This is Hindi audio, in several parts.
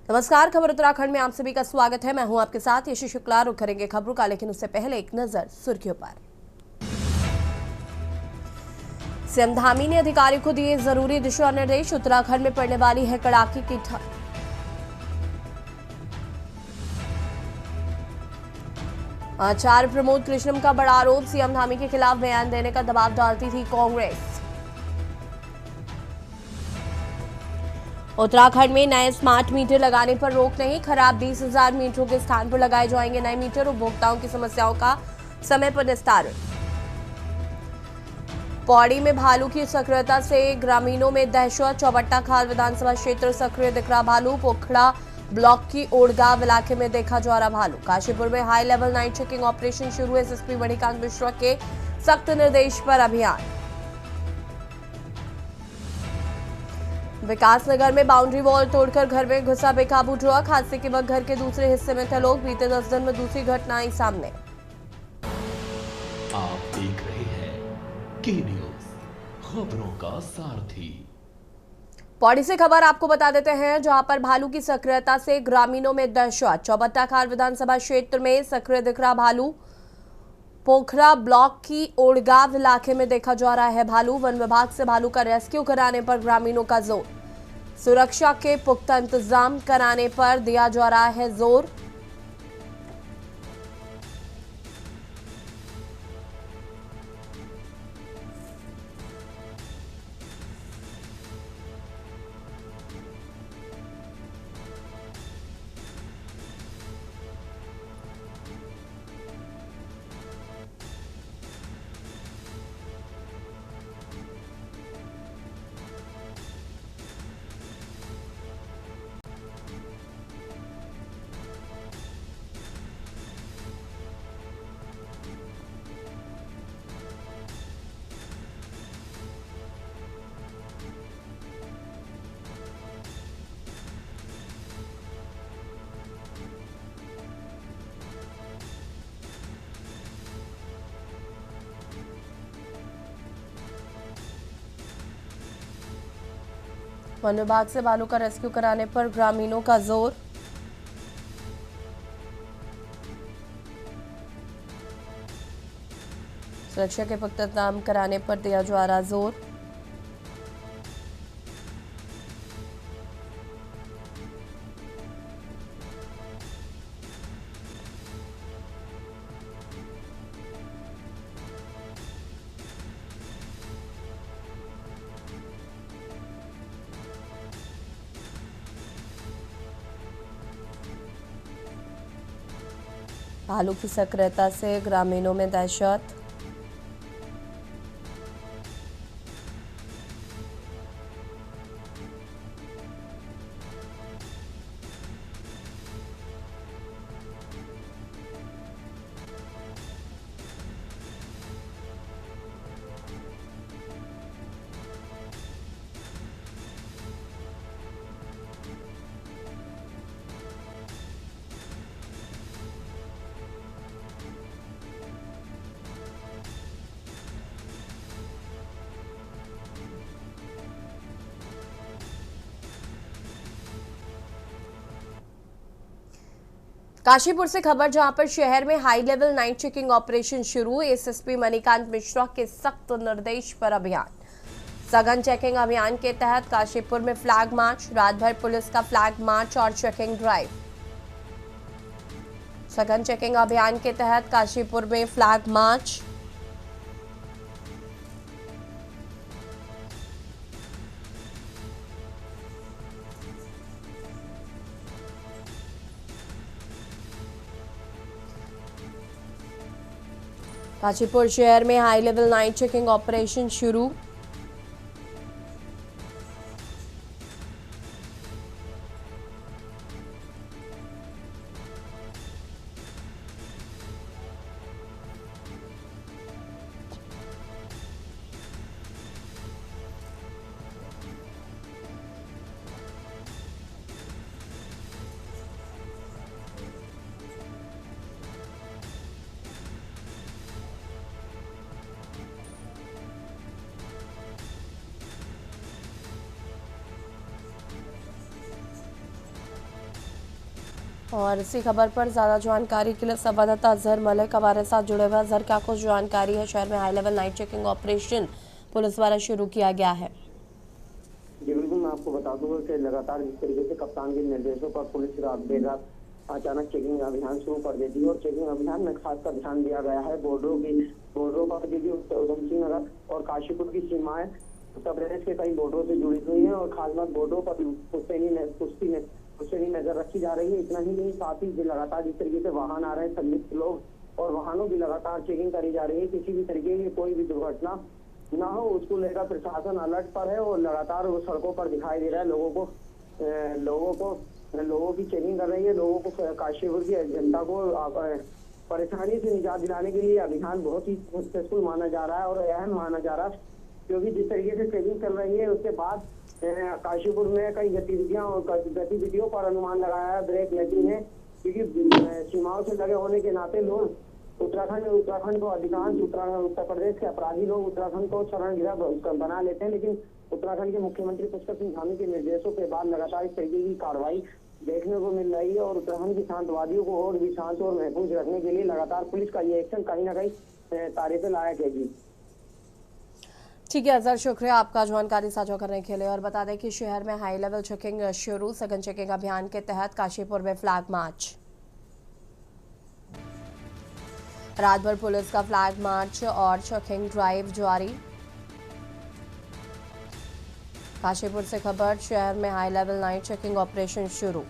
नमस्कार, खबर उत्तराखंड में आप सभी का स्वागत है। मैं हूं आपके साथ यशी शुक्ला। रुक करेंगे खबरों का, लेकिन उससे पहले एक नजर सुर्खियों पर। सीएम धामी ने अधिकारियों को दिए जरूरी दिशा निर्देश। उत्तराखंड में पड़ने वाली है कड़ाके की ठंड। आचार्य प्रमोद कृष्णम का बड़ा आरोप, सीएम धामी के खिलाफ बयान देने का दबाव डालती थी कांग्रेस। उत्तराखंड में नए स्मार्ट मीटर लगाने पर रोक नहीं, खराब 20,000 मीटरों के स्थान पर लगाए जाएंगे नए मीटर। उपभोक्ताओं की समस्याओं का समय पर निस्तारण। पौड़ी में भालू की सक्रियता से ग्रामीणों में दहशत। चौबट्टा खाल विधानसभा क्षेत्र सक्रिय दिख रहा भालू। पोखड़ा ब्लॉक की ओड़गांव इलाके में देखा जा रहा भालू। काशीपुर में high level night checking operation शुरू। एसएसपी मणिकांत मिश्रा के सख्त निर्देश पर अभियान। विकासनगर में बाउंड्री वॉल तोड़कर घर में घुसा बेकाबू ट्रक। हादसे के वक्त घर के दूसरे हिस्से में थे लोग। बीते 10 दिन में दूसरी घटना आई सामने। आप देख रहे हैं के न्यूज, खबरों का सारथी। पौड़ी से खबर आपको बता देते हैं, जहां पर भालू की सक्रियता से ग्रामीणों में दहशत। चौबट्टा खाल विधानसभा क्षेत्र में सक्रिय दिख रहा भालू। पोखरा ब्लॉक की ओड़गांव इलाके में देखा जा रहा है भालू। वन विभाग से भालू का रेस्क्यू कराने पर ग्रामीणों का जोर। सुरक्षा के पुख्ता इंतजाम कराने पर दिया जा रहा है जोर। वन विभाग से भालू का रेस्क्यू कराने पर ग्रामीणों का जोर। सुरक्षा के पुख्ता इंतजाम कराने पर दिया जा रहा जोर। भालू की सक्रियता से ग्रामीणों में दहशत। काशीपुर से खबर, जहां पर शहर में high level night checking operation शुरू। एसएसपी मणिकांत मिश्रा के सख्त निर्देश पर अभियान। सघन चेकिंग अभियान के तहत काशीपुर में फ्लैग मार्च। रात भर पुलिस का फ्लैग मार्च और चेकिंग ड्राइव। सघन चेकिंग अभियान के तहत काशीपुर में फ्लैग मार्च। काशीपुर शहर में high level night checking operation शुरू। और इसी खबर पर ज्यादा जानकारी के लिए संवाददाता अजहर मलिक हमारे साथ जुड़े हुए। अजहर, क्या कुछ जानकारी है? शहर में high level night checking operation police द्वारा शुरू किया गया है। जी बिल्कुल, मैं आपको बता दूंगा कि लगातार जिस तरीके से कप्तान के निर्देशों पर पुलिस देर रात अचानक चेकिंग अभियान शुरू कर देती है और चेकिंग अभियान में खासकर ध्यान दिया गया है बॉर्डरों पर, क्योंकि उधम सिंह नगर और काशीपुर की सीमाएं उत्तर प्रदेश के कई बॉर्डरों से जुड़ी हुई हैं और खास बात बॉर्डरों पर पुश्तैनी नजर रखी जा रही है। इतना ही नहीं, साथ ही लगातार जिस तरीके से वाहन आ रहे हैं संदिग्ध लोग और वाहनों की लगातार चेकिंग करी जा रही है। किसी भी तरीके की कोई भी दुर्घटना ना हो उसको लेकर प्रशासन अलर्ट पर है और लगातार वो सड़कों पर दिखाई दे रहा है। लोगों की चेकिंग कर रही है। लोगों को, काशीपुर की जनता को परेशानी से निजात दिलाने के लिए अभियान बहुत ही सक्सेसफुल माना जा रहा है और अहम माना जा रहा है, क्योंकि जिस तरीके से चेकिंग चल रही है उसके बाद काशीपुर में कई गतिविधियों पर अनुमान लगाया है। ब्रेक लगी है, क्योंकि सीमाओं से लगे होने के नाते लोग उत्तराखंड को अधिकांश उत्तर प्रदेश के अपराधी लोग उत्तराखंड को शरण गृह बना लेते हैं, लेकिन उत्तराखंड के मुख्यमंत्री पुष्कर सिंह धामी के निर्देशों के बाद लगातार इस तरीके की कार्रवाई देखने को मिल रही है और उत्तराखंड के शांतवादियों को और भी शांत और महफूज रखने के लिए लगातार पुलिस का ये एक्शन कहीं ना कहीं तारीफ लायक है। जी ठीक है अजहर, शुक्रिया आपका जानकारी साझा करने के लिए। और बता दें कि शहर में हाई लेवल चेकिंग शुरू। सघन चेकिंग अभियान के तहत काशीपुर में फ्लैग मार्च, रात भर पुलिस का फ्लैग मार्च और चेकिंग ड्राइव जारी। काशीपुर से खबर, शहर में high level night checking operation शुरू।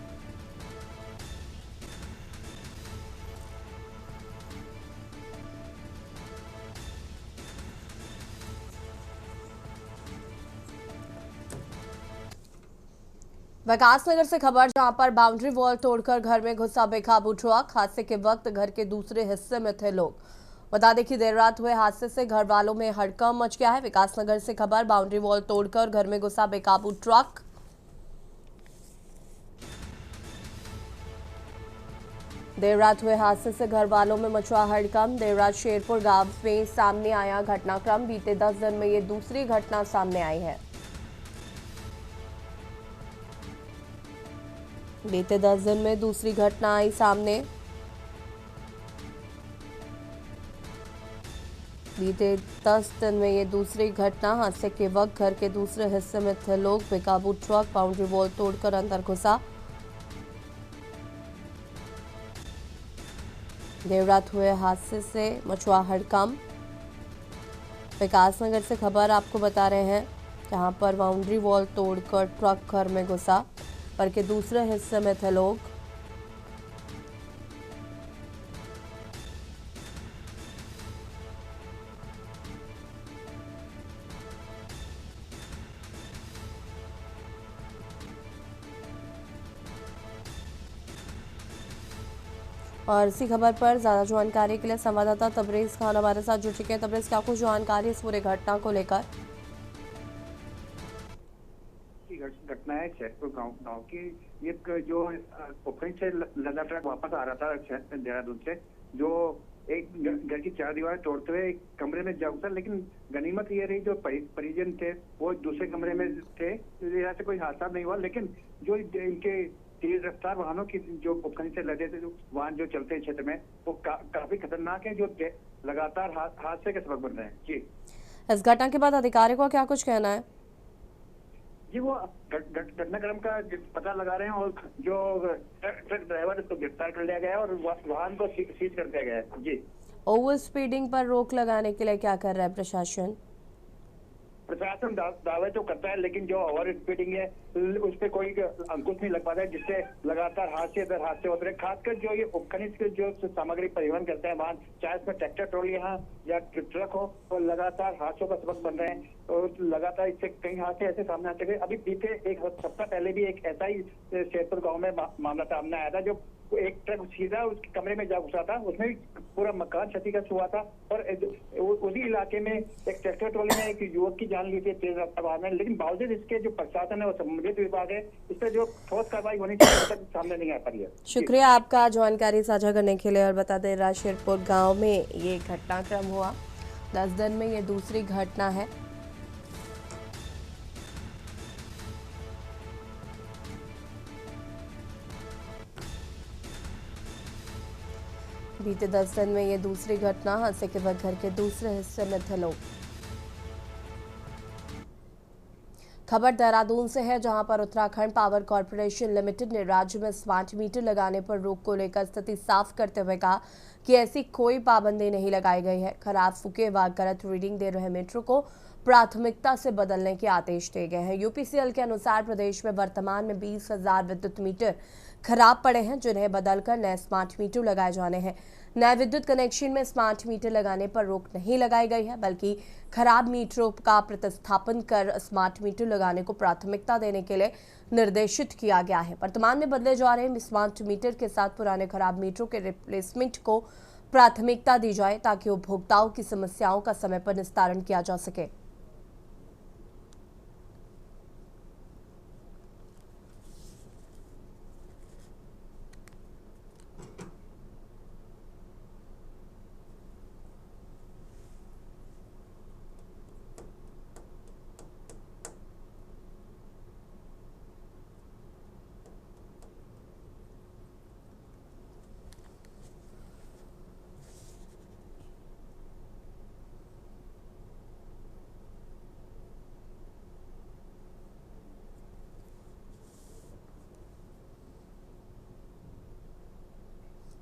विकासनगर से खबर, जहां पर बाउंड्री वॉल तोड़कर घर में घुसा बेकाबू ट्रक। हादसे के वक्त घर के दूसरे हिस्से में थे लोग। बता दें कि देर रात हुए हादसे से घर वालों में हड़कंप मच गया है। विकासनगर से खबर, बाउंड्री वॉल तोड़कर घर में घुसा बेकाबू ट्रक। देर रात हुए हादसे से घर वालों में मचा हड़कंप। देर रात शेरपुर गांव में सामने आया घटनाक्रम। बीते 10 दिन में ये दूसरी घटना सामने आई है। बीते 10 दिन में दूसरी घटना आई सामने। बीते 10 दिन में ये दूसरी घटना। हादसे के वक्त घर के दूसरे हिस्से में थे लोग। बेकाबू ट्रक बाउंड्री वॉल तोड़कर अंदर घुसा। देर रात हुए हादसे से मचा हड़कंप। विकासनगर से खबर आपको बता रहे हैं, जहां पर बाउंड्री वॉल तोड़कर ट्रक घर में घुसा, घर के दूसरे हिस्से में थे लोग। और इसी खबर पर ज्यादा जानकारी के लिए संवाददाता तबरेज खान हमारे साथ जुड़ चुके हैं। तबरेज, क्या कुछ जानकारी इस पूरे घटना को लेकर? घटना है शेरपुर गांव की। एक जो पोखरी से लदा ट्रक वापस आ रहा था देहरादून से, जो एक घर की 4 दीवारें तोड़ते हुए एक कमरे में जा उतरा, लेकिन गनीमत ये रही जो परिजन थे वो दूसरे कमरे में थे। यहाँ से कोई हादसा नहीं हुआ, लेकिन जो इनके तेज रफ्तार वाहनों की जो पोखरी से लदे थे, जो वाहन जो चलते हैं क्षेत्र में, वो काफी खतरनाक है, जो लगातार हादसे के सबब बन रहे हैं। जी, इस घटना के बाद अधिकारियों को क्या कुछ कहना है? जी, वो घटनाक्रम का पता लगा रहे हैं और जो ट्रक ड्राइवर उसको गिरफ्तार कर लिया गया है और वाहन को सीज कर दिया गया है। जी, ओवर स्पीडिंग पर रोक लगाने के लिए क्या कर रहा है प्रशासन? प्रशासन दावे तो करता है, लेकिन जो ओवर स्पीडिंग है उस पर कोई अंकुश नहीं लग पाता है, जिससे लगातार हादसे दर हादसे होते हैं। खासकर जो ये उपखनिज के जो सामग्री परिवहन करते हैं वाहन, चाहे इसमें ट्रैक्टर ट्रॉली या ट्रक हो, तो लगातार हादसों का सबब बन रहे हैं और लगातार इससे कई हादसे ऐसे सामने आते गए। अभी बीते एक सप्ताह पहले भी एक ऐसा ही शेरपुर गाँव में मामला सामने आया था, जो एक ट्रक सीधा उसके कमरे में जा घुसा था, उसमें पूरा मकान क्षतिग्रस्त हुआ था और उसी इलाके में एक ट्रैक्टर ट्रॉली में एक युवक की जान ली थी तेज रफ्तार वाहन में। लेकिन बावजूद इसके जो प्रशासन है और संबंधित विभाग है, इस पर जो ठोस कार्रवाई होनी चाहिए तक सामने नहीं आ पा रही है। शुक्रिया आपका जानकारी साझा करने के लिए। और बता दें, शेरपुर गांव में ये घटनाक्रम हुआ। 10 दिन में ये दूसरी घटना है। बीते 10 दिन में ये दूसरी घटना, हादसे के वक्त घर के दूसरे हिस्से में थे लोग। खबर देहरादून से है, जहां पर उत्तराखंड पावर कॉर्पोरेशन लिमिटेड ने राज्य में स्मार्ट मीटर लगाने पर रोक को लेकर स्थिति साफ करते हुए कहा कि ऐसी कोई पाबंदी नहीं लगाई गई है। खराब, फूके व गलत रीडिंग दे रहे मीटरों को प्राथमिकता से बदलने के आदेश दिए गए हैं। यूपीसीएल के अनुसार प्रदेश में वर्तमान में 20,000 विद्युत मीटर खराब पड़े हैं, जिन्हें बदलकर नए स्मार्ट मीटर लगाए जाने हैं। नए विद्युत कनेक्शन में स्मार्ट मीटर लगाने पर रोक नहीं लगाई गई है, बल्कि खराब मीटरों का प्रतिस्थापन कर स्मार्ट मीटर लगाने को प्राथमिकता देने के लिए निर्देशित किया गया है। वर्तमान में बदले जा रहे स्मार्ट मीटर के साथ पुराने खराब मीटरों के रिप्लेसमेंट को प्राथमिकता दी जाए, ताकि उपभोक्ताओं की समस्याओं का समय पर निस्तारण किया जा सके।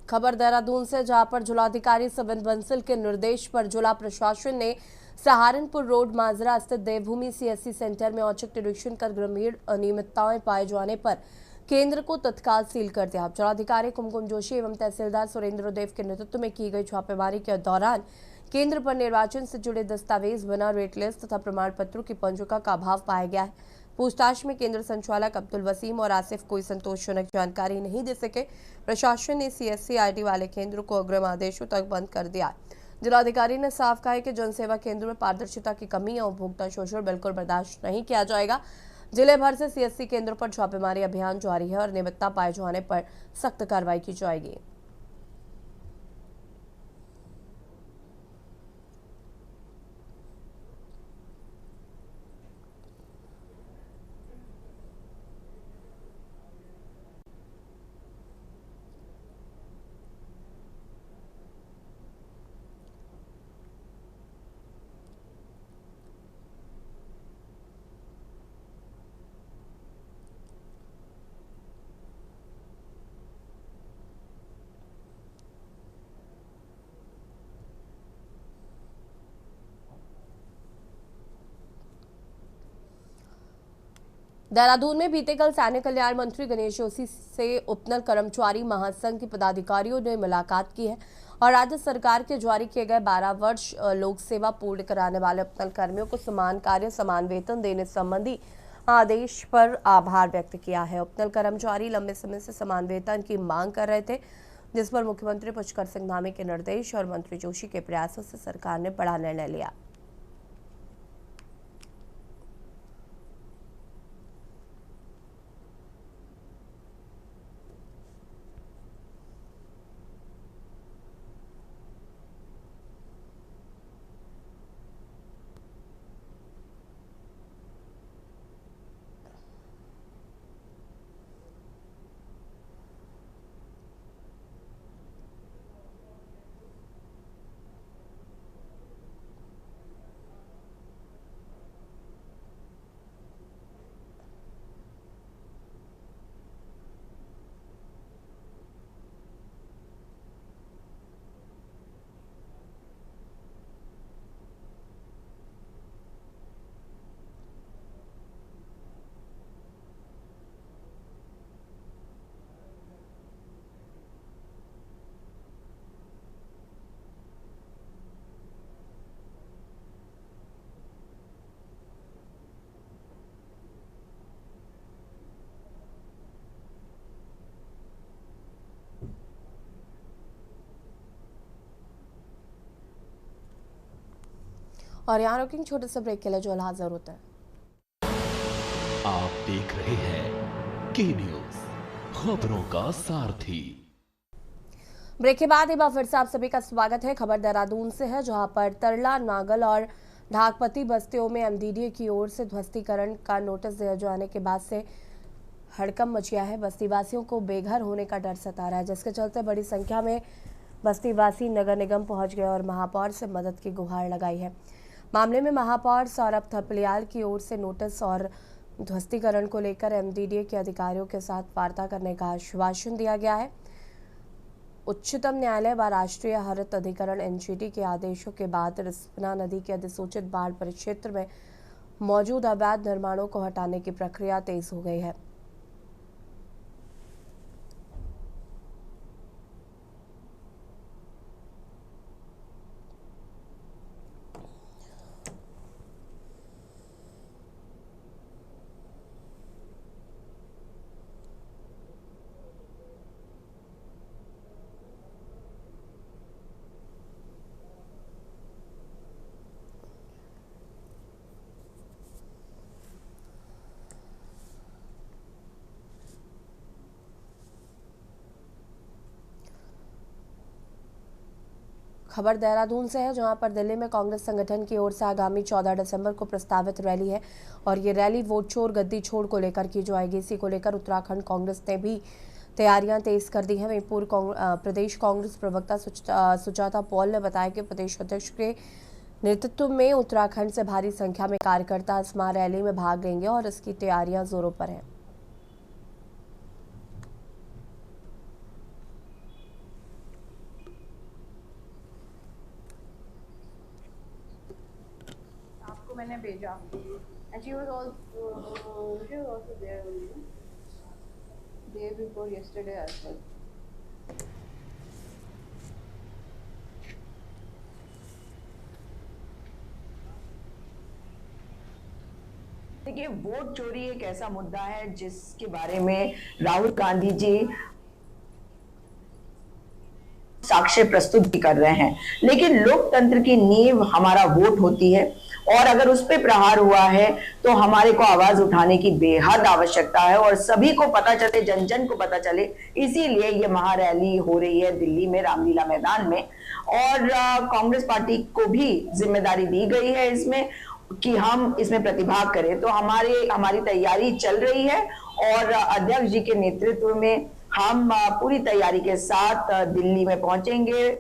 खबर देहरादून से, जहां पर जिलाधिकारी सविन बंसल के निर्देश पर जिला प्रशासन ने सहारनपुर रोड माजरा स्थित देवभूमि सीएससी सेंटर में औचक निरीक्षण कर गंभीर अनियमितताएं पाए जाने पर केंद्र को तत्काल सील कर दिया। जिलाधिकारी कुमकुम जोशी एवं तहसीलदार सुरेंद्र देव के नेतृत्व में की गई छापेमारी के दौरान केंद्र पर निर्वाचन से जुड़े दस्तावेज, बिना रेट लिस्ट तथा प्रमाण पत्रों की पंजिका का अभाव पाया गया है। पूछताछ में केंद्र संचालक अब्दुल वसीम और आसिफ कोई संतोषजनक जानकारी नहीं दे सके। प्रशासन ने सीएससी आईडी वाले केंद्र को अग्रिम आदेशों तक बंद कर दिया। जिलाधिकारी ने साफ कहा है कि जनसेवा केंद्र में पारदर्शिता की कमी या उपभोक्ता शोषण बिल्कुल बर्दाश्त नहीं किया जाएगा। जिले भर से सीएससी केंद्रों पर छापेमारी अभियान जारी है और अनियमितता पाए जाने पर सख्त कार्रवाई की जाएगी। देहरादून में बीते कल सैन्य कल्याण मंत्री गणेश जोशी से उपनल कर्मचारी महासंघ के पदाधिकारियों ने मुलाकात की है और राज्य सरकार के जारी किए गए 12 वर्ष लोक सेवा पूर्ण कराने वाले उपनल कर्मियों को समान कार्य समान वेतन देने संबंधी आदेश पर आभार व्यक्त किया है। उपनल कर्मचारी लंबे समय से समान वेतन की मांग कर रहे थे, जिस पर मुख्यमंत्री पुष्कर सिंह धामी के निर्देश और मंत्री जोशी के प्रयासों से सरकार ने बड़ा निर्णय लिया। और यहाँ रुकेंगे छोटे से ब्रेक के लिए, जो हाजिर होता है। आप देख रहे हैं के न्यूज, खबरों का सारथी। ब्रेक के बाद एक बार फिर से आप सभी का स्वागत है। खबर देहरादून से है, जहां पर तरला, नागल और ढाकपति बस्तियों में एमडीडीए की ओर से ध्वस्तीकरण का नोटिस दिए जाने के बाद से हड़कंप मच गया है। बस्ती वासियों को बेघर होने का डर सता रहा है, जिसके चलते बड़ी संख्या में बस्ती वासी नगर निगम पहुंच गए और महापौर से मदद की गुहार लगाई है। मामले में महापौर सौरभ थपलियाल की ओर से नोटिस और ध्वस्तीकरण को लेकर एमडीडीए के अधिकारियों के साथ वार्ता करने का आश्वासन दिया गया है। उच्चतम न्यायालय व राष्ट्रीय हरित अधिकरण एनजीटी के आदेशों के बाद रिस्पना नदी के अधिसूचित बाढ़ परिक्षेत्र में मौजूद अवैध निर्माणों को हटाने की प्रक्रिया तेज हो गई है। खबर देहरादून से है, जहां पर दिल्ली में कांग्रेस संगठन की ओर से आगामी 14 दिसंबर को प्रस्तावित रैली है और ये रैली वोट चोर गद्दी छोड़ को लेकर की जाएगी। इसी को लेकर उत्तराखंड कांग्रेस ने भी तैयारियां तेज कर दी हैं। वहीं पूर्व प्रदेश कांग्रेस प्रवक्ता सुजाता पॉल ने बताया कि प्रदेश अध्यक्ष के नेतृत्व में उत्तराखंड से भारी संख्या में कार्यकर्ता इस रैली में भाग लेंगे और इसकी तैयारियां जोरों पर हैं। मैंने भेजा and she was also there only day before yesterday as well. देखिए, वोट चोरी एक ऐसा मुद्दा है जिसके बारे में राहुल गांधी जी साक्ष्य प्रस्तुत भी कर रहे हैं, लेकिन लोकतंत्र की नींव हमारा वोट होती है और अगर उस पे प्रहार हुआ है तो हमारे को आवाज उठाने की बेहद आवश्यकता है और सभी को पता चले, जन जन को पता चले। इसीलिए ये महारैली हो रही है दिल्ली में रामलीला मैदान में और कांग्रेस पार्टी को भी जिम्मेदारी दी गई है इसमें कि हम इसमें प्रतिभाग करें। तो हमारी तैयारी चल रही है और अध्यक्ष जी के नेतृत्व में हम पूरी तैयारी के साथ दिल्ली में पहुंचेंगे।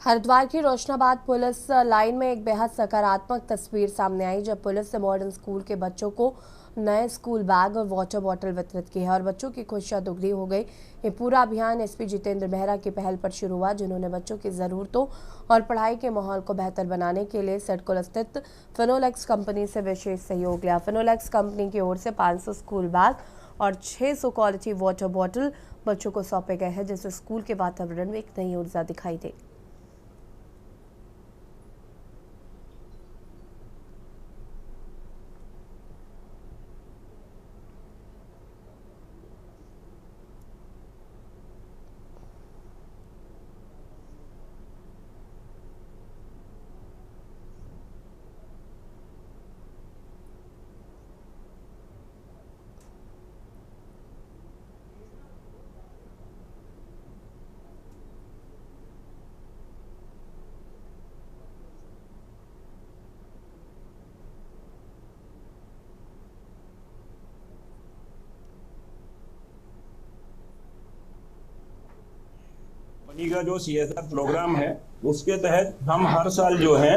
हरिद्वार की रोशनाबाद पुलिस लाइन में एक बेहद सकारात्मक तस्वीर सामने आई, जब पुलिस ने मॉडर्न स्कूल के बच्चों को नए स्कूल बैग और वाटर बॉटल वितरित की है और बच्चों की खुशियां दुगनी हो गई। ये पूरा अभियान एसपी जितेंद्र मेहरा की पहल पर शुरू हुआ, जिन्होंने बच्चों की ज़रूरतों और पढ़ाई के माहौल को बेहतर बनाने के लिए सिडकुल स्थित फिनोलेक्स कंपनी से विशेष सहयोग लिया। फिनोलेक्स कंपनी की ओर से 500 स्कूल बैग और 600 क्वालिटी वाटर बॉटल बच्चों को सौंपे गए हैं, जिससे स्कूल के वातावरण में एक नई ऊर्जा दिखाई दे। का जो CSR प्रोग्राम है उसके तहत हम हर साल जो है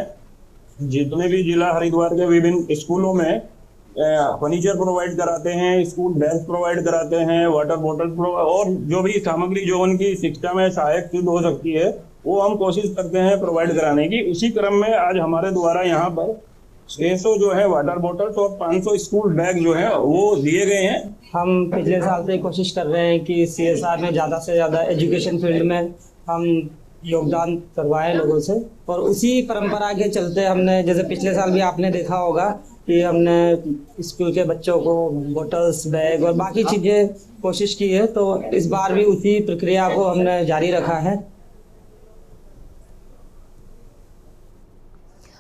जितने भी जिला हरिद्वार के विभिन्न स्कूलों में फर्नीचर प्रोवाइड कराते हैं, स्कूल बैग प्रोवाइड कराते हैं, वाटर बोतल और जो भी सामग्री जो उनकी शिक्षा में सहायक सिद्ध हो सकती है वो हम कोशिश करते हैं प्रोवाइड कराने की। उसी क्रम में आज हमारे द्वारा यहाँ पर 600 जो है वाटर बोतल्स और 500 स्कूल बैग जो है वो दिए गए हैं। हम पिछले साल से कोशिश कर रहे हैं कि CSR में ज़्यादा से ज़्यादा एजुकेशन फील्ड में हम योगदान करवाएं लोगों से और उसी परंपरा के चलते हमने, जैसे पिछले साल भी आपने देखा होगा कि हमने स्कूल के बच्चों को बोतल्स, बैग और बाकी चीज़ें कोशिश की है, तो इस बार भी उसी प्रक्रिया को हमने जारी रखा है।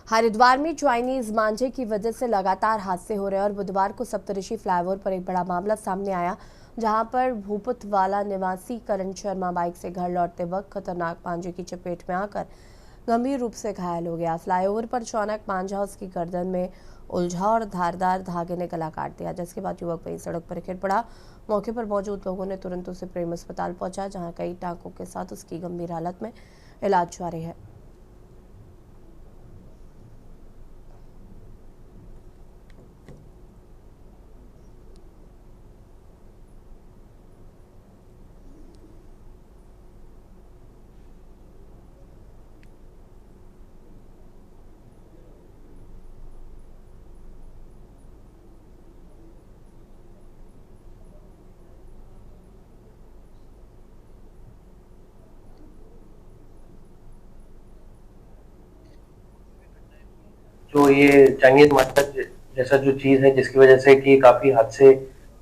हरिद्वार में चाइनीज मांझे की वजह से लगातार हादसे हो रहे हैं और बुधवार को सप्तऋषि फ्लाईओवर पर एक बड़ा मामला सामने आया, जहां पर भूपतवाला निवासी करण शर्मा बाइक से घर लौटते वक्त खतरनाक मांझे की चपेट में आकर गंभीर रूप से घायल हो गया। फ्लाईओवर पर अचानक मांझा उसकी गर्दन में उलझा और धारदार धागे ने गला काट दिया, जिसके बाद युवक वहीं सड़क पर गिर पड़ा। मौके पर मौजूद लोगों ने तुरंत उसे प्रेम अस्पताल पहुंचाया, जहां कई टांकों के साथ उसकी गंभीर हालत में इलाज जारी है। जो ये चाइनीज मार्केट जैसा जो चीज है, जिसकी वजह से कि काफी हादसे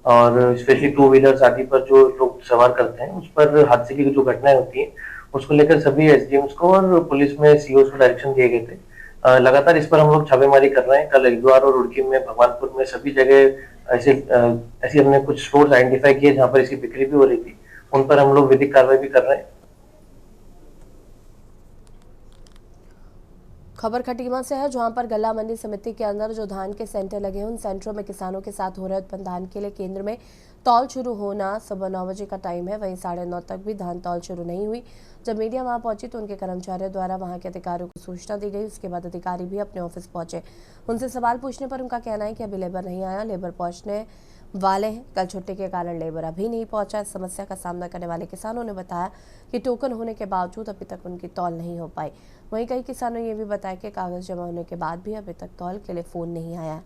और स्पेशली टू व्हीलर्स आदि पर जो लोग सवार करते हैं, उस पर हादसे की जो घटनाएं होती हैं, उसको लेकर सभी एसडीएम्स को और पुलिस में सीओस को डायरेक्शन दिए गए थे। लगातार इस पर हम लोग छापेमारी कर रहे हैं। कल हरिद्वार और रुड़की में, भगवानपुर में, सभी जगह ऐसे हमने कुछ स्टोर्स आइडेंटिफाई किए जहाँ पर इसकी बिक्री भी हो रही थी। उन पर हम लोग विधिक कार्रवाई भी कर रहे हैं। खबर खटीमा से है, जहां पर गल्ला मंडी समिति के अंदर जो धान के सेंटर लगे हैं, उन सेंटरों में किसानों के साथ हो रहे उत्पन्न धान के लिए केंद्र में तौल शुरू होना सुबह 9 बजे का टाइम है। वहीं 9:30 तक भी धान तौल शुरू नहीं हुई। जब मीडिया वहां पहुंची तो उनके कर्मचारियों द्वारा वहां के अधिकारियों को सूचना दी गई। उसके बाद अधिकारी भी अपने ऑफिस पहुंचे। उनसे सवाल पूछने पर उनका कहना है कि अभी लेबर नहीं आया, लेबर पहुंचने वाले हैं। कल छुट्टी के कारण लेबर अभी नहीं पहुंचा। इस समस्या का सामना करने वाले किसानों ने बताया कि टोकन होने के बावजूद अभी तक उनकी तौल नहीं हो पाई। वहीं कई किसानों ने यह भी बताया कि कागज जमा होने के बाद भी अभी तक तौल के लिए फोन नहीं आया।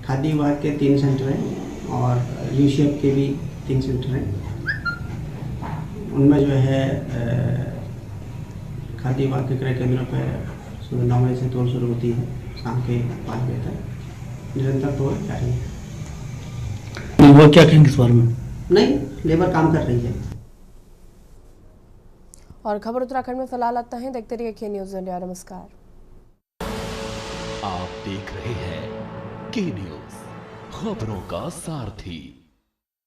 खादी विभाग के 3 सेंटर हैं और यूसीएफ के भी 3 सेंटर हैं। उनमें जो है खादी विभाग के क्रय केंद्रों पर सुबह 9 बजे से तौल शुरू होती है, शाम के 5 बजे तक निरंतर तौल जारी है। लेबर क्या कहेंगे इस बारे में? नहीं, लेबर काम कर रही है। और खबर उत्तराखंड में फिलहाल आता है। देखते रहिए के न्यूज़ इंडिया। नमस्कार। आप देख रहे हैं के न्यूज़, खबरों का सारथी।